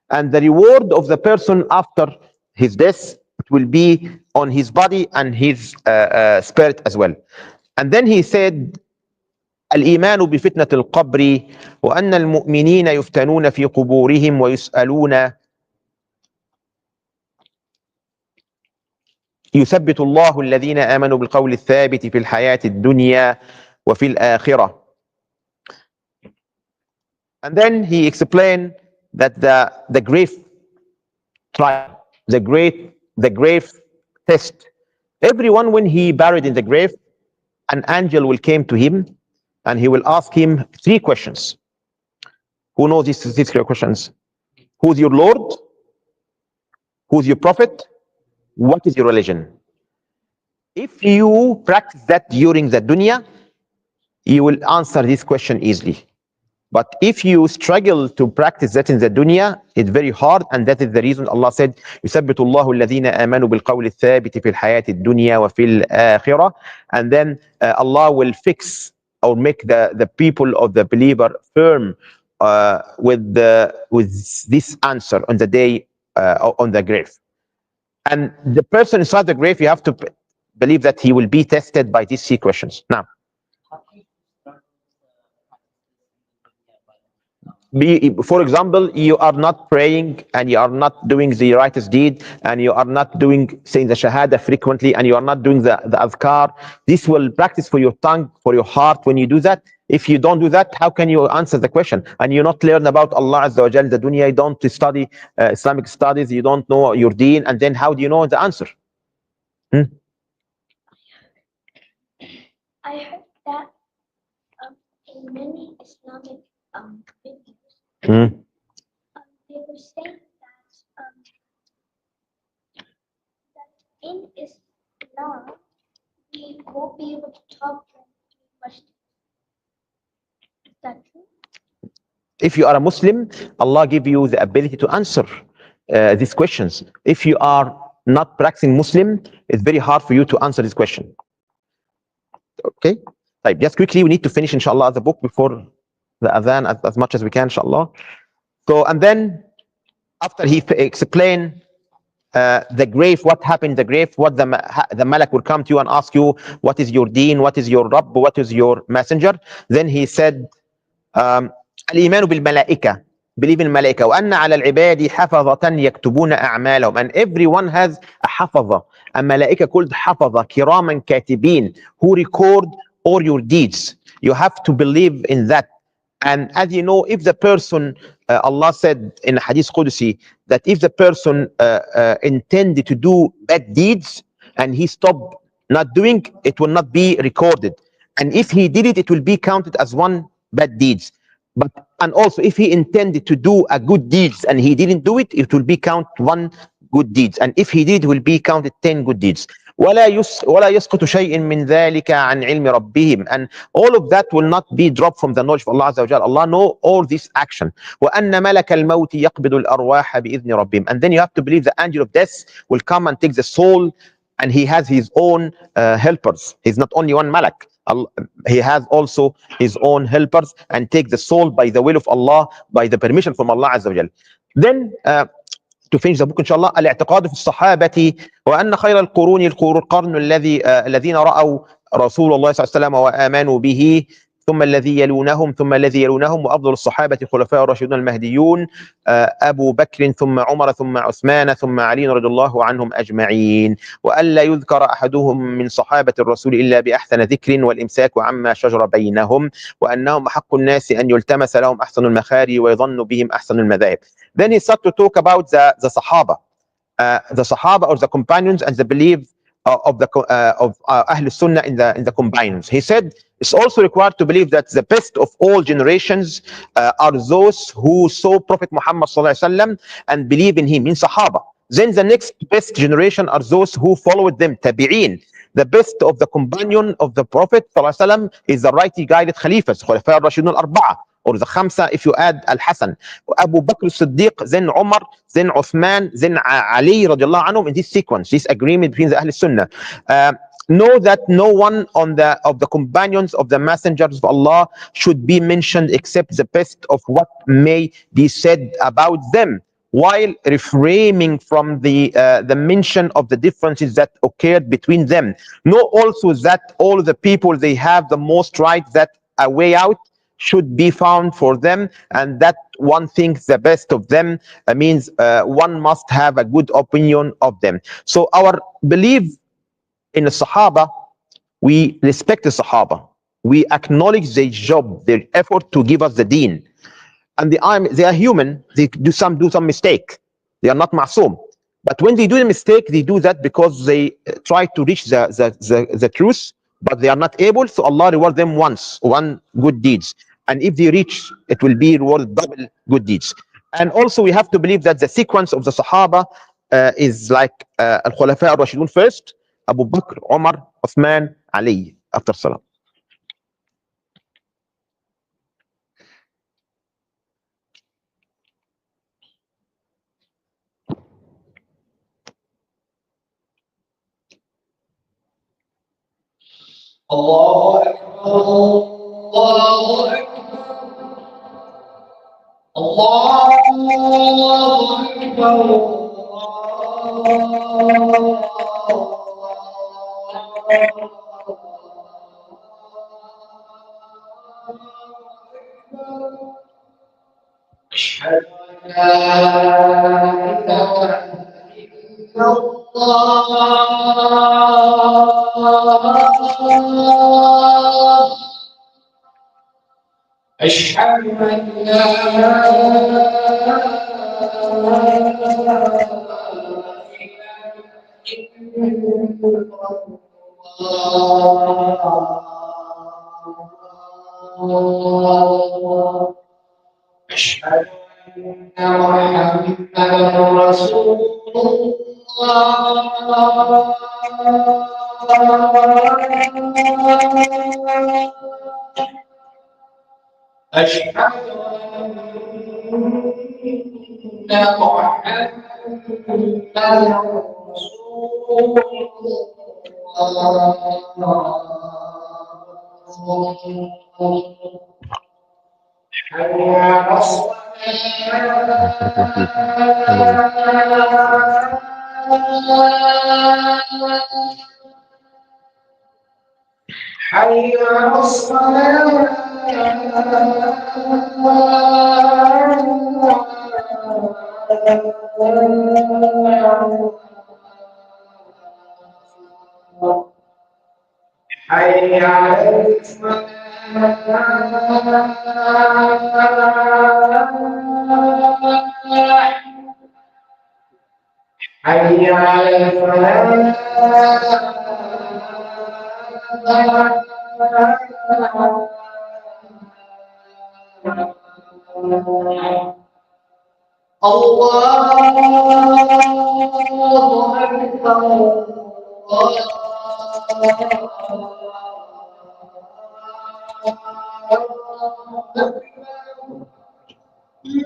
And the reward of the person after his death, it will be on his body and his spirit as well. And then he said, الإيمان بفتنة القبر وأن المؤمنين يفتنون في قبورهم ويسألون يثبت الله الذين آمنوا بالقول الثابت في الحياة الدنيا وفي الآخرة. And then he explained that the grave trial, the grave test. Everyone, when he buried in the grave, an angel will came to him and he will ask him 3 questions. Who knows these 3 questions? Who's your Lord? Who's your prophet? What is your religion? If you practice that during the dunya, you will answer this question easily. But if you struggle to practice that in the dunya, it's very hard, and that is the reason Allah said, يثبت الله الذين آمنوا بالقول الثابت في الحياة الدنيا وفي الآخرة. And then Allah will fix or make the people of the believer firm with this answer on the day on the grave. And the person inside the grave, you have to believe that he will be tested by these 3 questions. Now, for example, you are not praying and you are not doing the righteous deed and you are not saying the shahada frequently and you are not doing the adhkar. This will practice for your tongue, for your heart when you do that. If you don't do that, how can you answer the question? And you not learn about Allah Azza wa Jal, the dunya, you don't study Islamic studies, you don't know your deen, and then how do you know the answer? I heard that in many Islamic videos, they were saying that in Islam, we won't be able to talk to much. Is that true? If you are a Muslim, Allah give you the ability to answer these questions. If you are not practicing Muslim, it's very hard for you to answer this question. Okay? Right, just quickly, we need to finish, inshallah, the book before the adhan as much as we can, inshallah. So, and then after he explained the grave, what happened in the grave, what the malak will come to you and ask you, what is your deen, what is your Rabb, what is your messenger? Then he said, الإيمان بالملائكة, believe in malaika, وأن على العباد حفظة يكتبون أعمالهم, and everyone has a حفظة, a malaika called حفظة, كراما كاتبين, who record all your deeds. You have to believe in that. And as you know, if the person, Allah said in Hadith Qudsi, that if the person intended to do bad deeds and he stopped not doing, it will not be recorded. And if he did it, it will be counted as 1 bad deeds. But and also if he intended to do a good deeds and he didn't do it, it will be counted 1 good deeds. And if he did, it will be counted 10 good deeds. ولا يسقط شيء من ذلك عن علم ربهم, and all of that will not be dropped from the knowledge of Allah Azza wa Jalla. Allah know all this action. وأن ملك الموت يقبض الأرواح بإذن ربهم, and then you have to believe the angel of death will come and take the soul, and he has his own helpers. He's not only 1 malak. He has also his own helpers and take the soul by the will of Allah, by the permission from Allah Azza wa Jalla. Then to finish the book, inshallah, الاعتقاد في الصحابة وأن خير القرون القرن الذين رأوا رسول الله صلى الله عليه وسلم وآمنوا به ثم الذي يلونهم ثم الذي يلونهم وأفضل الصحابة الخلفاء الراشدون المهديون أبو بكر ثم عمر ثم عثمان ثم علي رضي الله عنهم أجمعين وألا يذكر أحدهم من صحابة الرسول إلا بأحسن ذكر والإمساك عما شجر بينهم وأنهم أحق الناس أن يلتمس لهم أحسن المخارج ويظن بهم أحسن المذاهب. Then he started to talk about the Sahaba or the companions and the belief of Ahl Sunnah in the companions. He said it's also required to believe that the best of all generations are those who saw Prophet Muhammad sallallahu alaihi wasallam and believe in him, in Sahaba. Then the next best generation are those who followed them, Tabi'een. The best of the companion of the Prophet sallallahu alaihi wasallam is the rightly guided Khalifas, Khulafa al-Rashidun al-Arba'a, or the Khamsa if you add Al-Hasan. Abu Bakr as-Siddiq, then Umar, then Uthman, then Ali radiallahu anhum, in this sequence, this agreement between the Ahl Sunnah. Know that no one of the companions of the messengers of Allah should be mentioned except the best of what may be said about them, while refraining from the mention of the differences that occurred between them. Know also that all the people, they have the most right, that a way out should be found for them, and that one thinks the best of them means one must have a good opinion of them. So our belief in the Sahaba, we respect the Sahaba. We acknowledge their job, their effort to give us the deen. And they are human. They do some mistake. They are not ma'soom. But when they do a mistake, they do that because they try to reach the truth, but they are not able. So Allah reward them one good deeds. And if they reach, it will be rewarded double good deeds. And also we have to believe that the sequence of the Sahaba is like Al-Khulafa al-Rashidun first, Abu Bakr, Umar, Uthman, Ali after Salah. الله أكبر الله أكبر الله أكبر أشهد أن لا إله إلا الله أشهد أن لا الله أشهد أن محمدا رسول الله أشهد أن محمدا رسول الله حي على الصلاة حي على الصلاة حي على الفلاح حي على الفلاح الله أكبر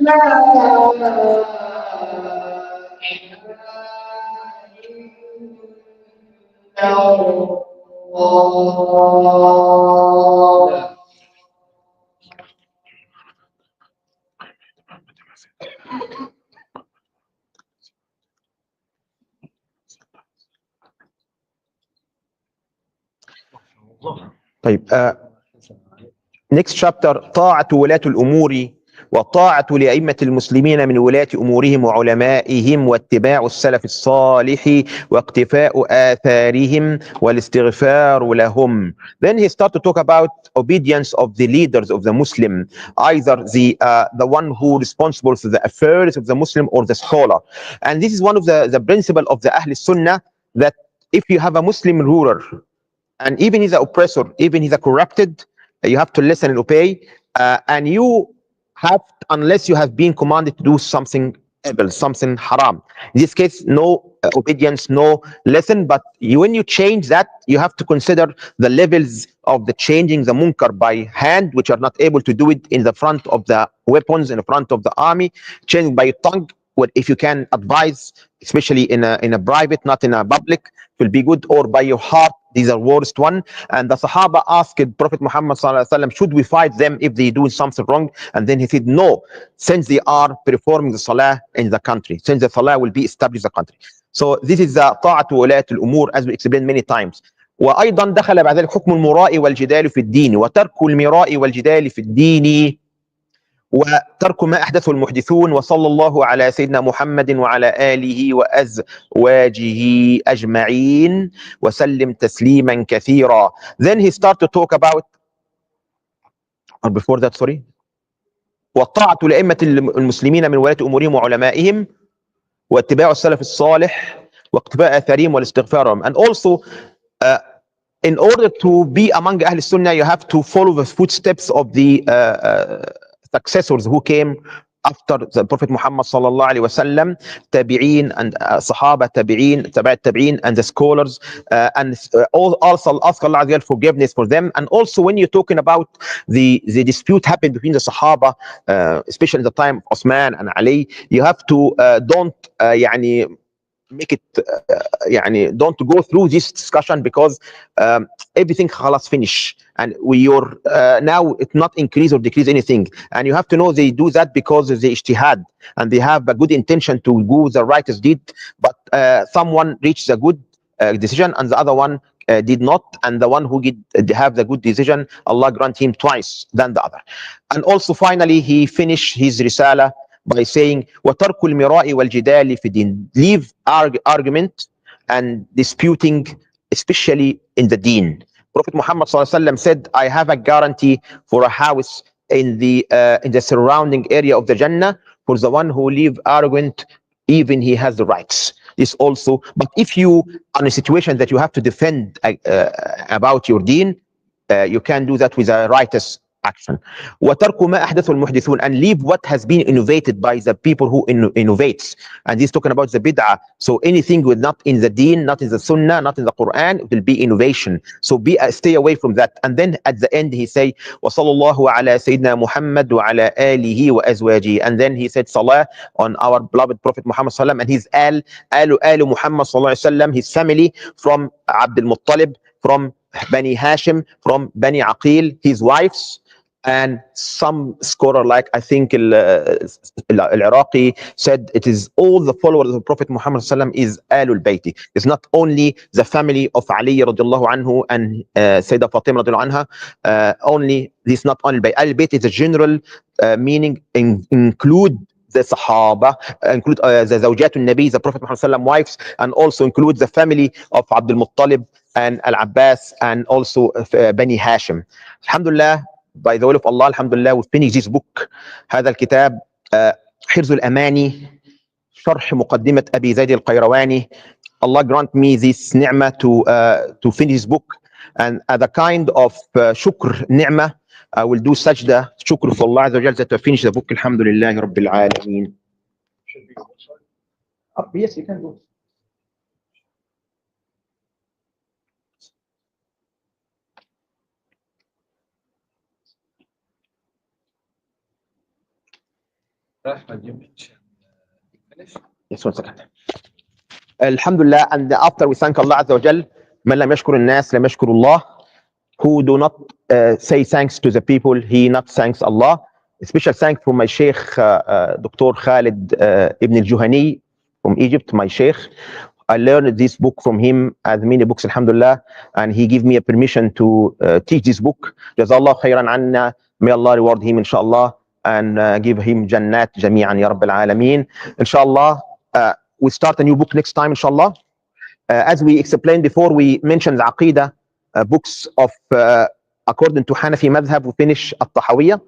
لا إله إلا الله. طيب next chapter طاعة ولاة الأمور وطاعة لأئمة المسلمين من ولاة أمورهم وعلمائهم واتباع السلف الصالح واقتفاء آثارهم والاستغفار لهم. Then he started to talk about obedience of the leaders of the Muslim, either the one who responsible for the affairs of the Muslim or the scholar. And this is one of the principle of the Ahl Sunnah, that if you have a Muslim ruler and even he's an oppressor, even he's a corrupted, you have to listen and obey, and you have, unless you have been commanded to do something evil, something haram. In this case, no obedience, no listen, but when you change that, you have to consider the levels of the changing the munkar by hand, which are not able to do it in the front of the weapons, in the front of the army, changing by tongue, what if you can advise, especially in a private, not in a public, will be good, or by your heart. These are worst one. And the Sahaba asked Prophet Muhammad ﷺ, should we fight them if they do something wrong? And then he said, no, since they are performing the salah in the country, since the salah will be established in the country. So this is the طاعة ولاة الأمور, as we explained many times. وأيضا دخل بعد ذلك حكم المراء والجدال في الدين وترك المراء والجدال في الدين وترك ما أحدثه المحدثون. وصلى الله على سيدنا محمد وعلى آله وأزواجه أجمعين وسلم تسليما كثيرا. Then he started to talk about, or before that, sorry, والطاعة لأئمة المسلمين من ولاة أمورهم وعلمائهم واتباع السلف الصالح واقتفاء آثارهم والاستغفار لهم. And also uh, in order to be among Ahl Sunnah, you have to follow the footsteps of the successors who came after the Prophet Muhammad sallallahu alaihi wasallam, tabi'in and sahaba, tabi'in, tabi'in, and the scholars, and also ask Allah Azza wa Jal forgiveness for them. And also when you're talking about the dispute happened between the sahaba, especially in the time of Osman and Ali, you have to don't يعني make it don't go through this discussion, because everything خلاص finish, and you're now it's not increase or decrease anything. And you have to know they do that because of the ijtihad, and they have a good intention to do the righteous deed, but someone reached a good decision and the other one did not, and the one who did have the good decision, Allah grant him twice than the other. And also finally he finished his risala by saying وَتَرْكُ الْمِرَاءِ وَالْجِدَالِ فِي الدِّينِ, leave argument and disputing, especially in the deen. Prophet Muhammad said, I have a guarantee for a house in the surrounding area of the Jannah for the one who leave argument, even he has the rights. This also, but if you are in a situation that you have to defend about your deen, you can do that with a righteous action. وَتَرْكُ مَا أَحْدَثُ الْمُحْدِثُونَ, and leave what has been innovated by the people who innovates. And he's talking about the bid'ah. So anything with not in the deen, not in the sunnah, not in the Quran, it will be innovation. So stay away from that. And then at the end he say وَصَلَى اللَّهُ عَلَى سَيِّدْنَا مُحَمَّدٍ وَعَلَى آلِهِ وَأَزْوَاجِهِ. And then he said salah on our beloved Prophet Muhammad sallam and his al Muhammad sallallahu alaihi wasallam, his family, from Abdul Muttalib, from Bani Hashim, from Bani Aqil, his wives. And some scholar, like I think Al-Iraqi, said it is all the followers of the Prophet Muhammad sallam is Ahlul Bayti. It's not only the family of Ali radiallahu anhu and Sayyidah Fatima radiallahu anha, only this, not only by Ahlul Bayt is a general meaning, include the Sahaba, include the Zawjatun Nabi, the Prophet Muhammad sallam wives, and also include the family of Abdul Muttalib and Al-Abbas, and also Bani Hashim. Alhamdulillah, by the will of Allah, alhamdulillah, we finished this book. هذا الكتاب حرز الأماني شرح مقدمة أبي زيد القيرواني. Allah grant me this ni'mah to finish this book, and as a kind of shukr ni'mah, I will do sajda shukr for Allah Azza wa Jalla to finish the book. Alhamdulillah Rabbil Alameen. Yes, you can go. Ahmed, you mentioned finish. Yes, 1 second. Alhamdulillah, and after we thank Allah Azza wa Jal, man lam yashkur an-nas lam yashkur Allah, who do not say thanks to the people, he not thanks Allah. A special thanks for my Sheikh, Dr. Khalid Ibn al-Juhani from Egypt, my Sheikh. I learned this book from him, as many books, alhamdulillah, and he gave me a permission to teach this book. Jazallah khairan anna, may Allah reward him, inshallah, and give him jannat jami'an ya rabbil alameen. Inshallah, we start a new book next time, inshallah. As we explained before, we mentioned the Aqidah books of, according to Hanafi madhab, we finish At-Tahawiyya.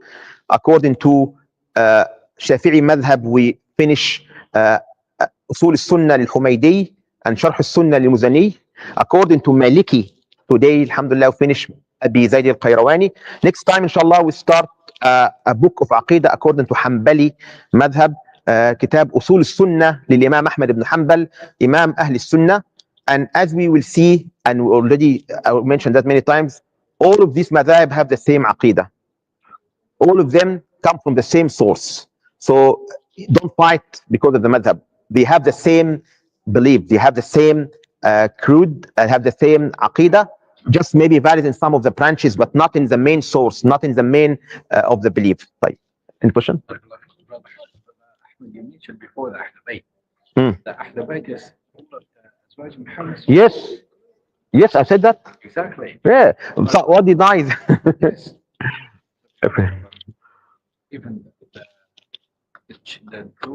According to Shafi'i madhab, we finish Usul al-Sunnah al-Humaydi and Sharh al-Sunnah al-Muzani. According to Maliki, today, alhamdulillah, we finish Abi Zyed al-Qayrawani. Next time, inshallah, we start a book of Aqidah according to Hanbali madhab, Kitab Usul al-Sunnah lil-Imam Ahmed ibn Hanbal, Imam Ahl al-Sunnah. And as we will see, and we already mentioned that many times, all of these madhab have the same Aqidah. All of them come from the same source. So don't fight because of the madhab. They have the same belief. They have the same crude, have the same Aqidah, just maybe valid in some of the branches, but not in the main source, not in the main of the belief. Right. Any question? Ahmed, you mentioned before the Ahl Bayt. Hmm. The Ahl Bayt is Azwaj Muhammad. Yes. Yes, I said that. Exactly. Yeah. So what denies? Yes. Okay. Even the teach the truth